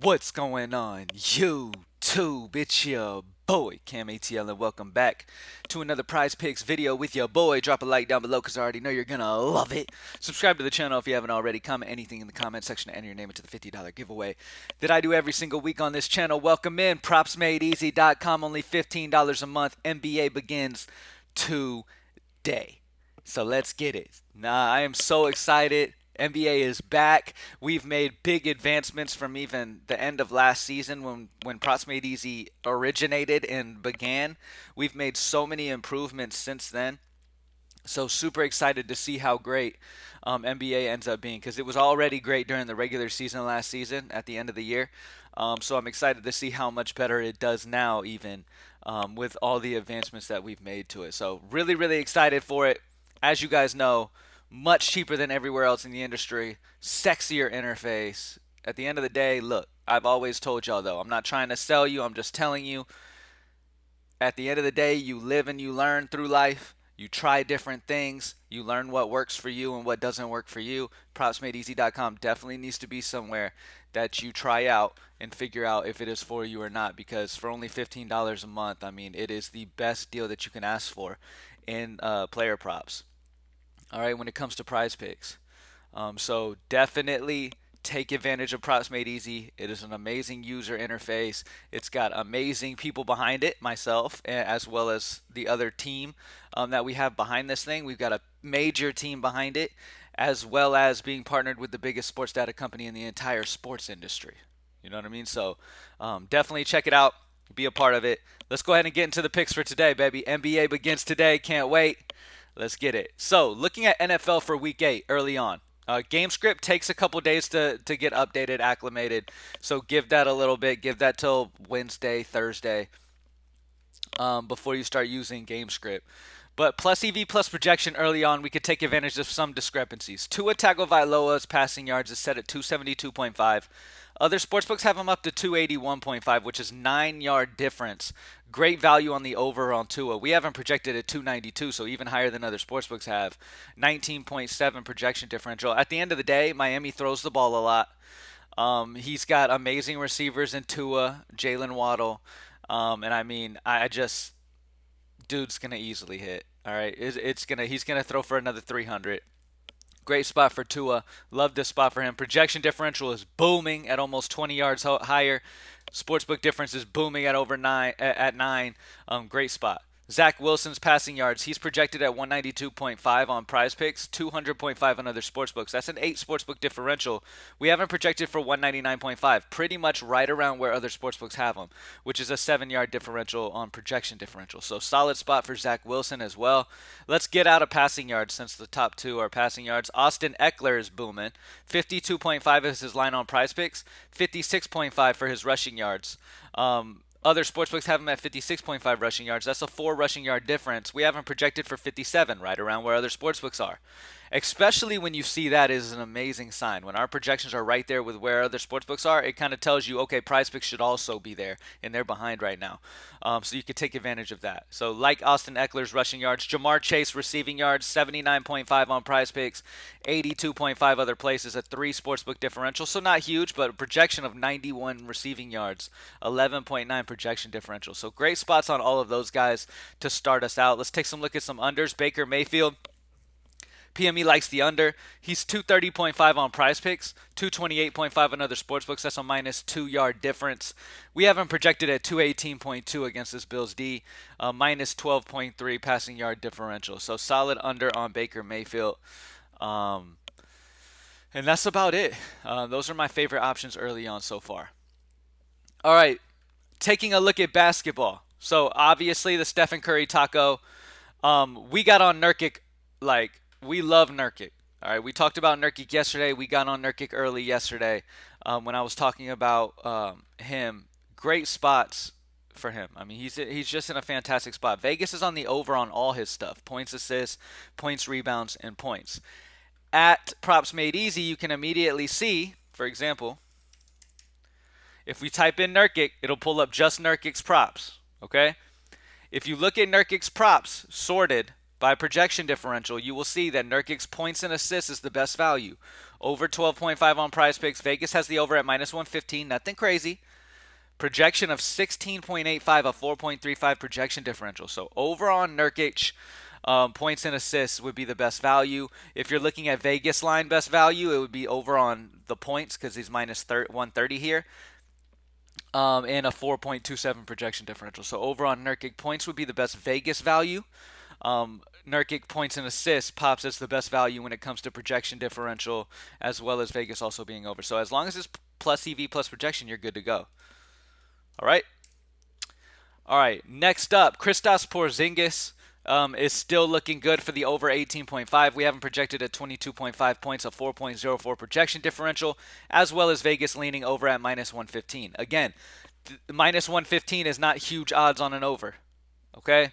What's going on, YouTube? It's your boy, Cam ATL, and welcome back to another Prize Picks video with your boy. Drop a like down below because I already know you're going to love it. Subscribe to the channel if you haven't already. Comment anything in the comment section to enter your name into the $50 giveaway that I do every single week on this channel. Welcome in, propsmadeeasy.com, only $15 a month. NBA begins today. So let's get it. I am so excited. NBA is back. We've made big advancements from even the end of last season when Props Made Easy originated and began. We've made so many improvements since then. So super excited to see how great NBA ends up being because it was already great during the regular season last season at the end of the year. So I'm excited to see how much better it does now, even with all the advancements that we've made to it. So really, really excited for it. As you guys know, much cheaper than everywhere else in the industry, sexier interface. At the end of the day, look, I've always told y'all though, I'm not trying to sell you, I'm just telling you, at the end of the day, you live and you learn through life. You try different things. You learn what works for you and what doesn't work for you. PropsMadeEasy.com definitely needs to be somewhere that you try out and figure out if it is for you or not. Because for only $15 a month, I mean, it is the best deal that you can ask for in player props. All right, when it comes to prize picks. So definitely take advantage of Props Made Easy. It is an amazing user interface. It's got amazing people behind it, myself, as well as the other team that we have behind this thing. We've got a major team behind it, as well as being partnered with the biggest sports data company in the entire sports industry. You know what I mean? So definitely check it out. Be a part of it. Let's go ahead and get into the picks for today, baby. NBA begins today. Can't wait. Let's get it. So, looking at NFL for week 8 early on. Game script takes a couple days to get updated, acclimated. So, give that a little bit. Give that till Wednesday, Thursday before you start using game script. But plus EV plus projection early on, we could take advantage of some discrepancies. Tua Tagovailoa's passing yards is set at 272.5. Other sportsbooks have him up to 281.5, which is 9-yard difference. Great value on the over on Tua. We haven't projected at 292, so even higher than other sportsbooks have. 19.7 projection differential. At the end of the day, Miami throws the ball a lot. He's got amazing receivers in Tua, Jalen Waddle, and I mean, I just dude's gonna easily hit. All right, he's gonna throw for another 300. Great spot for Tua. Love this spot for him. Projection differential is booming at almost 20 yards higher. Sportsbook difference is booming at over nine at 9. Great spot. Zach Wilson's passing yards. He's projected at 192.5 on Prize Picks, 200.5 on other sportsbooks. That's an 8 sportsbook differential. We haven't projected for 199.5. Pretty much right around where other sportsbooks have them, which is a 7-yard differential on projection differential. So solid spot for Zach Wilson as well. Let's get out of passing yards since the top 2 are passing yards. Austin Eckler is booming. 52.5 is his line on Prize Picks. 56.5 for his rushing yards. Other sportsbooks have him at 56.5 rushing yards. That's a 4 rushing yard difference. We haven't projected for 57, right around where other sportsbooks are. Especially when you see that is an amazing sign. When our projections are right there with where other sportsbooks are, it kind of tells you, okay, Prize Picks should also be there, and they're behind right now. So you could take advantage of that. So like Austin Eckler's rushing yards, Jamar Chase receiving yards, 79.5 on Prize Picks, 82.5 other places, a 3 sportsbook differential. So not huge, but a projection of 91 receiving yards, 11.9 projection differential. So great spots on all of those guys to start us out. Let's take some look at some unders. Baker Mayfield. PME likes the under. He's 230.5 on Prize Picks, 228.5 on other sportsbooks. That's a minus 2-yard difference. We have him projected at 218.2 against this Bills D, minus 12.3 passing yard differential. So solid under on Baker Mayfield. And that's about it. Those are my favorite options early on so far. All right, taking a look at basketball. So obviously the Stephen Curry taco. We got on Nurkic like we love Nurkic. All right, we talked about Nurkic yesterday. We got on Nurkic early yesterday when I was talking about him. Great spots for him. I mean, he's just in a fantastic spot. Vegas is on the over on all his stuff: points, assists, points, rebounds, and points. At Props Made Easy, you can immediately see, for example, if we type in Nurkic, it'll pull up just Nurkic's props. Okay. If you look at Nurkic's props sorted by projection differential, you will see that Nurkic's points and assists is the best value. Over 12.5 on Prizepicks. Vegas has the over at -115. Nothing crazy. Projection of 16.85, a 4.35 projection differential. So over on Nurkic, points and assists would be the best value. If you're looking at Vegas line best value, it would be over on the points because he's minus 130 here. And a 4.27 projection differential. So over on Nurkic, points would be the best Vegas value. Nurkic points and assists pops as the best value when it comes to projection differential, as well as Vegas also being over. So as long as it's plus EV plus projection, you're good to go. All right. All right. Next up, Kristaps Porzingis is still looking good for the over 18.5. We have him projected at 22.5 points, a 4.04 projection differential, as well as Vegas leaning over at -115. Again, -115 is not huge odds on an over. Okay.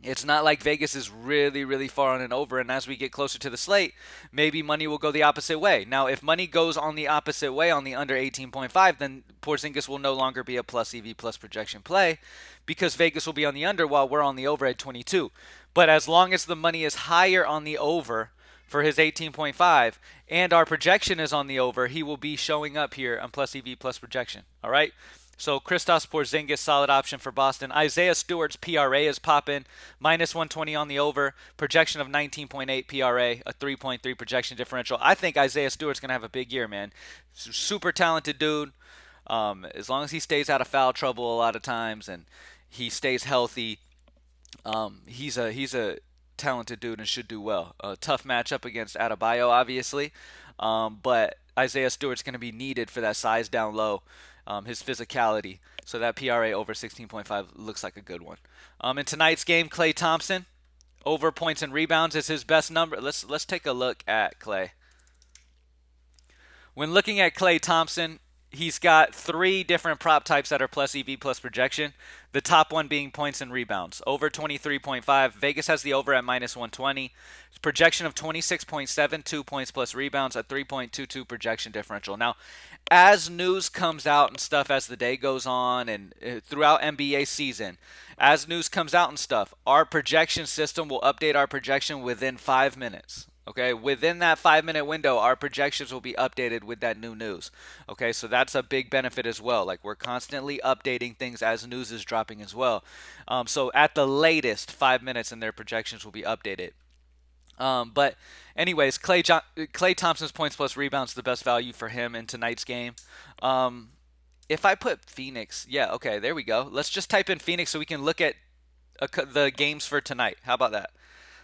It's not like Vegas is really, really far on an over, and as we get closer to the slate, maybe money will go the opposite way. Now, if money goes on the opposite way on the under 18.5, then Porzingis will no longer be a plus EV plus projection play because Vegas will be on the under while we're on the over at 22. But as long as the money is higher on the over for his 18.5 and our projection is on the over, he will be showing up here on plus EV plus projection. All right? So Kristaps Porzingis, solid option for Boston. Isaiah Stewart's PRA is popping, -120 on the over, projection of 19.8 PRA, a 3.3 projection differential. I think Isaiah Stewart's going to have a big year, man. Super talented dude. As long as he stays out of foul trouble a lot of times and he stays healthy, he's a talented dude and should do well. A tough matchup against Adebayo, obviously, but Isaiah Stewart's going to be needed for that size down low. His physicality. So that PRA over 16.5 looks like a good one. In tonight's game, Klay Thompson, over points and rebounds is his best number. Let's take a look at Klay. When looking at Klay Thompson, he's got 3 different prop types that are plus EV plus projection. The top one being points and rebounds. Over 23.5. Vegas has the over at -120. Projection of 26.72 points plus rebounds, a 3.22 projection differential. Now, as news comes out and stuff as the day goes on and throughout NBA season, as news comes out and stuff, our projection system will update our projection within 5 minutes. Okay, within that 5-minute window, our projections will be updated with that new news. Okay, so that's a big benefit as well. Like we're constantly updating things as news is dropping as well. So at the latest, 5 minutes and their projections will be updated. But anyways, Klay Thompson's points plus rebounds the best value for him in tonight's game. If I put Phoenix, yeah, okay, there we go. Let's just type in Phoenix so we can look at the games for tonight. How about that?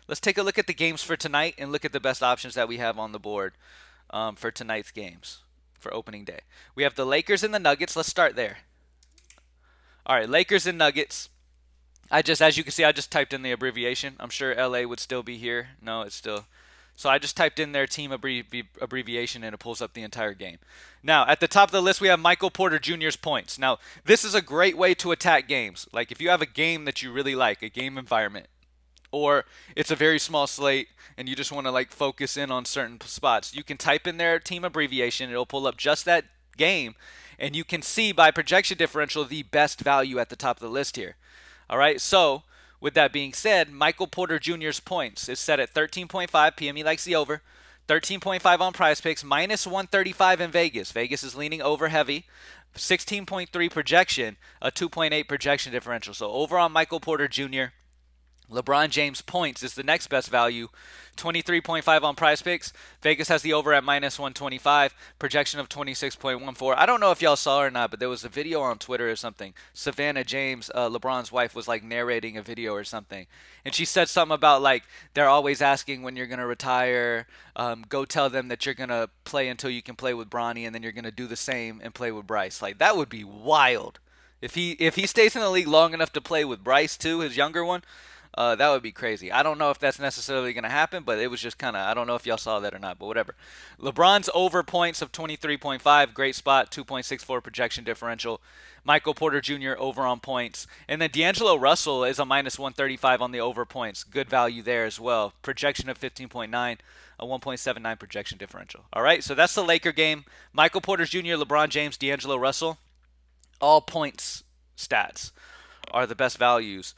Let's take a look at the games for tonight and look at the best options that we have on the board for tonight's games for opening day. We have the Lakers and the Nuggets. Let's start there. All right, Lakers and Nuggets. As you can see, I just typed in the abbreviation. I'm sure LA would still be here. No, it's still. So I just typed in their team abbreviation and it pulls up the entire game. Now, at the top of the list, we have Michael Porter Jr.'s points. Now, this is a great way to attack games. Like if you have a game that you really like, a game environment, or it's a very small slate and you just want to like focus in on certain spots, you can type in their team abbreviation. It'll pull up just that game, and you can see by projection differential the best value at the top of the list here. All right, so with that being said, Michael Porter Jr.'s points is set at 13.5. PME likes the over. 13.5 on Prizepicks, -135 in Vegas. Vegas is leaning over heavy. 16.3 projection, a 2.8 projection differential. So over on Michael Porter Jr., LeBron James points is the next best value, 23.5 on Prizepicks. Vegas has the over at -125, projection of 26.14. I don't know if y'all saw or not, but there was a video on Twitter or something. Savannah James, LeBron's wife, was like narrating a video or something. And she said something about like, they're always asking when you're going to retire. Go tell them that you're going to play until you can play with Bronny, and then you're going to do the same and play with Bryce. Like, that would be wild. If he stays in the league long enough to play with Bryce too, his younger one, that would be crazy. I don't know if that's necessarily going to happen, but it was just kind of, I don't know if y'all saw that or not, but whatever. LeBron's over points of 23.5, great spot, 2.64 projection differential. Michael Porter Jr. over on points. And then D'Angelo Russell is a -135 on the over points. Good value there as well. Projection of 15.9, a 1.79 projection differential. All right, so that's the Laker game. Michael Porter Jr., LeBron James, D'Angelo Russell. All points stats are the best values.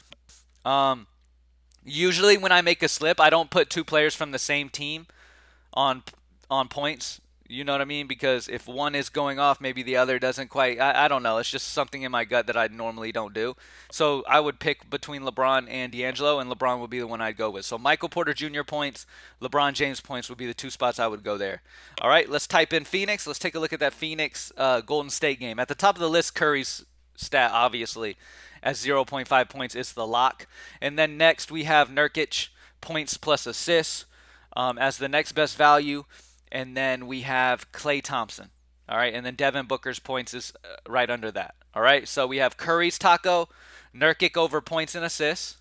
Usually when I make a slip, I don't put 2 players from the same team on on points. You know what I mean? Because if one is going off, maybe the other doesn't quite. I don't know. It's just something in my gut that I normally don't do. So I would pick between LeBron and D'Angelo, and LeBron would be the one I'd go with. So Michael Porter Jr. points, LeBron James points would be the two spots I would go there. All right, let's type in Phoenix. Let's take a look at that Phoenix Golden State game. At the top of the list, Curry's stat, obviously, at 0.5 points is the lock. And then next we have Nurkic, points plus assists, as the next best value. And then we have Klay Thompson. All right. And then Devin Booker's points is right under that. All right. So we have Curry's taco, Nurkic over points and assists.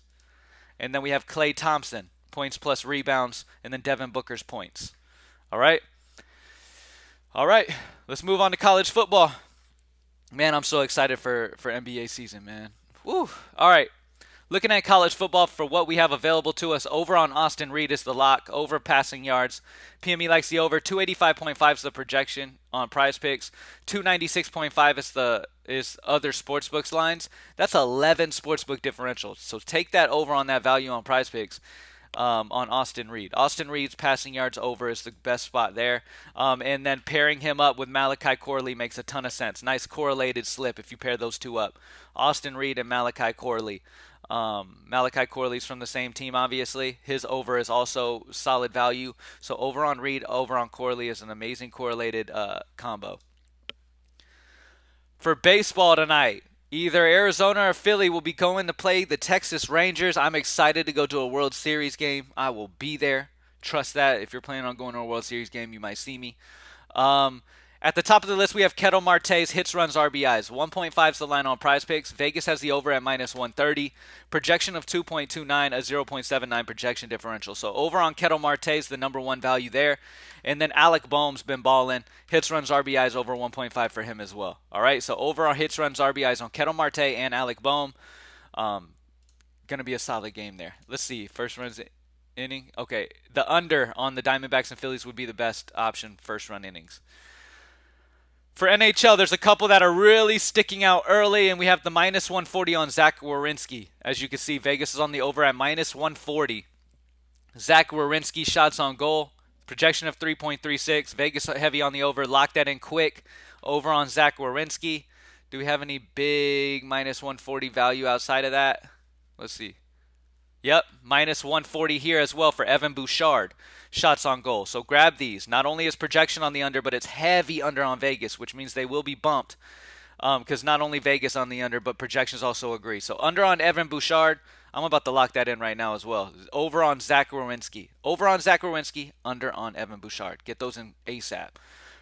And then we have Klay Thompson, points plus rebounds. And then Devin Booker's points. All right. All right. Let's move on to college football. Man, I'm so excited for NBA season, man. Woo. All right. Looking at college football for what we have available to us, over on Austin Reed is the lock, over passing yards. PME likes the over. 285.5 is the projection on Prizepicks. 296.5 is other sportsbooks lines. That's 11 sportsbook differentials. So take that over on that value on Prizepicks. On Austin Reed. Austin Reed's passing yards over is the best spot there. And then pairing him up with Malachi Corley makes a ton of sense. Nice correlated slip if you pair those two up. Austin Reed and Malachi Corley. Malachi Corley's from the same team, obviously. His over is also solid value. So over on Reed, over on Corley is an amazing correlated combo. For baseball tonight, either Arizona or Philly will be going to play the Texas Rangers. I'm excited to go to a World Series game. I will be there. Trust that. If you're planning on going to a World Series game, you might see me. At the top of the list, we have Ketel Marte's hits, runs, RBIs. 1.5 is the line on Prizepicks. Vegas has the over at minus 130. Projection of 2.29, a 0.79 projection differential. So over on Ketel Marte's the number one value there. And then Alec Boehm's been balling. Hits, runs, RBIs over 1.5 for him as well. All right, so over on hits, runs, RBIs on Ketel Marte and Alec Boehm. Going to be a solid game there. Let's see. First runs inning. Okay, the under on the Diamondbacks and Phillies would be the best option first run innings. For NHL, there's a couple that are really sticking out early, and we have the minus 140 on Zach Werenski. As you can see, Vegas is on the over at minus 140. Zach Werenski shots on goal, projection of 3.36. Vegas heavy on the over. Lock that in quick. Over on Zach Werenski. Do we have any big minus 140 value outside of that? Let's see. Yep, minus 140 here as well for Evan Bouchard. Shots on goal. So grab these. Not only is projection on the under, but it's heavy under on Vegas, which means they will be bumped. Because not only Vegas on the under, but projections also agree. So under on Evan Bouchard. I'm about to lock that in right now as well. Over on Zach Werenski. Over on Zach Werenski. Under on Evan Bouchard. Get those in ASAP.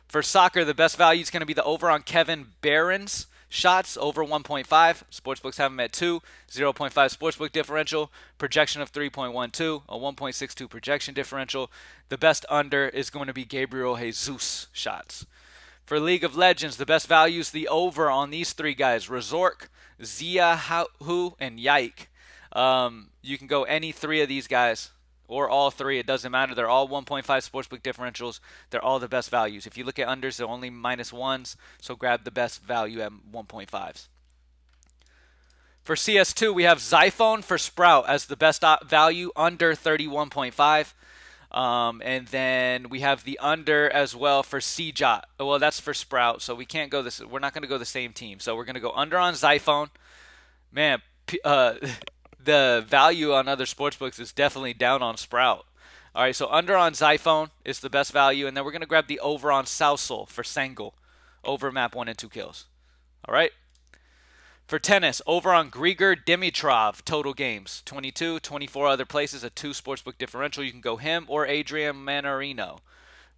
For soccer, the best value is going to be the over on Kevin Barron's shots, over 1.5. Sportsbooks have them at 2. 0.5 sportsbook differential. Projection of 3.12. A 1.62 projection differential. The best under is going to be Gabriel Jesus shots. For League of Legends, the best value is the over on these three guys. Resork, Zia Hu, and Yike. You can go any three of these guys. Or all three, it doesn't matter. They're all 1.5 sportsbook differentials. They're all the best values. If you look at unders, they're only minus ones, so grab the best value at 1.5s. For CS2, we have Xiphone for Sprout as the best value, under 31.5. And then we have the under as well for CJOT. Well, that's for Sprout, so we can't go this. We're not going to go the same team. So we're going to go under on Xiphone. Man, the value on other sportsbooks is definitely down on Sprout. All right, so under on Xiphone is the best value, and then we're going to grab the over on Sousal for Sengel, over map 1 and 2 kills. All right. For tennis, over on Grigor Dimitrov, total games, 22, 24 other places, a 2 sportsbook differential. You can go him or Adrian Manarino.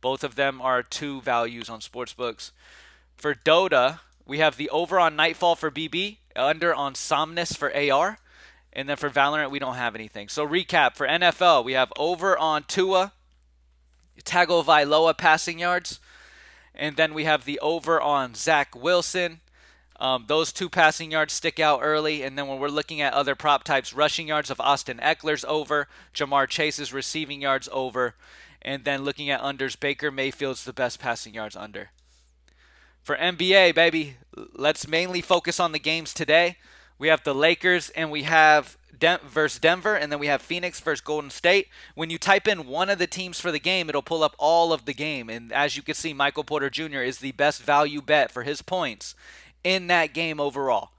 Both of them are 2 values on sportsbooks. For Dota, we have the over on Nightfall for BB, under on Somnus for AR. And then for Valorant, we don't have anything. So recap, for NFL, we have over on Tua, Tagovailoa passing yards. And then we have the over on Zach Wilson. Those 2 passing yards stick out early. And then when we're looking at other prop types, rushing yards of Austin Eckler's over, Jamar Chase's receiving yards over. And then looking at unders, Baker Mayfield's the best passing yards under. For NBA, baby, let's mainly focus on the games today. We have the Lakers and we have versus Denver, and then we have Phoenix versus Golden State. When you type in one of the teams for the game, it'll pull up all of the game. And as you can see, Michael Porter Jr. is the best value bet for his points in that game overall.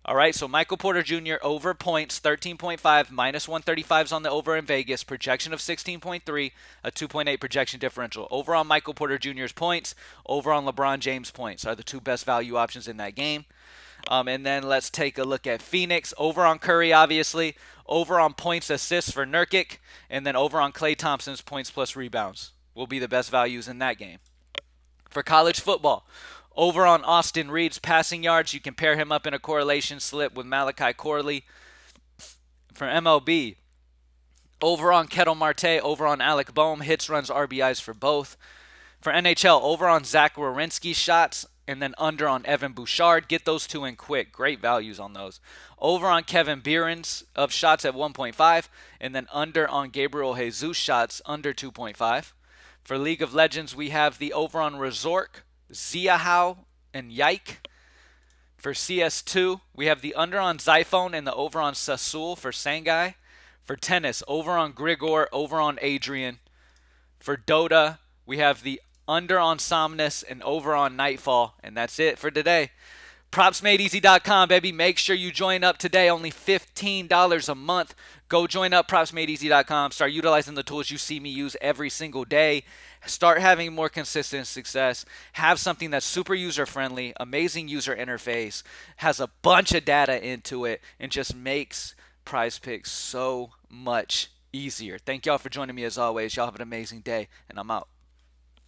All right, so Michael Porter Jr. over points, 13.5, minus 135 is on the over in Vegas, projection of 16.3, a 2.8 projection differential. Over on Michael Porter Jr.'s points, over on LeBron James' points are the two best value options in that game. And then let's take a look at Phoenix, over on Curry, obviously, over on points assists for Nurkic, and then over on Klay Thompson's points plus rebounds will be the best values in that game. For college football, over on Austin Reed's passing yards, you can pair him up in a correlation slip with Malachi Corley. For MLB, over on Kettle Marte, over on Alec Boehm, hits, runs, RBIs for both. For NHL, over on Zach Werenski's shots, and then under on Evan Bouchard. Get those two in quick. Great values on those. Over on Kevin Behrens of shots at 1.5, and then under on Gabriel Jesus shots under 2.5. For League of Legends, we have the over on Resort, Ziahao, and Yike. For CS2, we have the under on Xiphone and the over on Sasul for Sangai. For tennis, over on Grigor, over on Adrian. For Dota, we have the under on Somnus and over on Nightfall. And that's it for today. PropsMadeEasy.com, baby. Make sure you join up today. Only $15 a month. Go join up, PropsMadeEasy.com. Start utilizing the tools you see me use every single day. Start having more consistent success. Have something that's super user-friendly, amazing user interface, has a bunch of data into it, and just makes Prizepicks so much easier. Thank y'all for joining me as always. Y'all have an amazing day, and I'm out.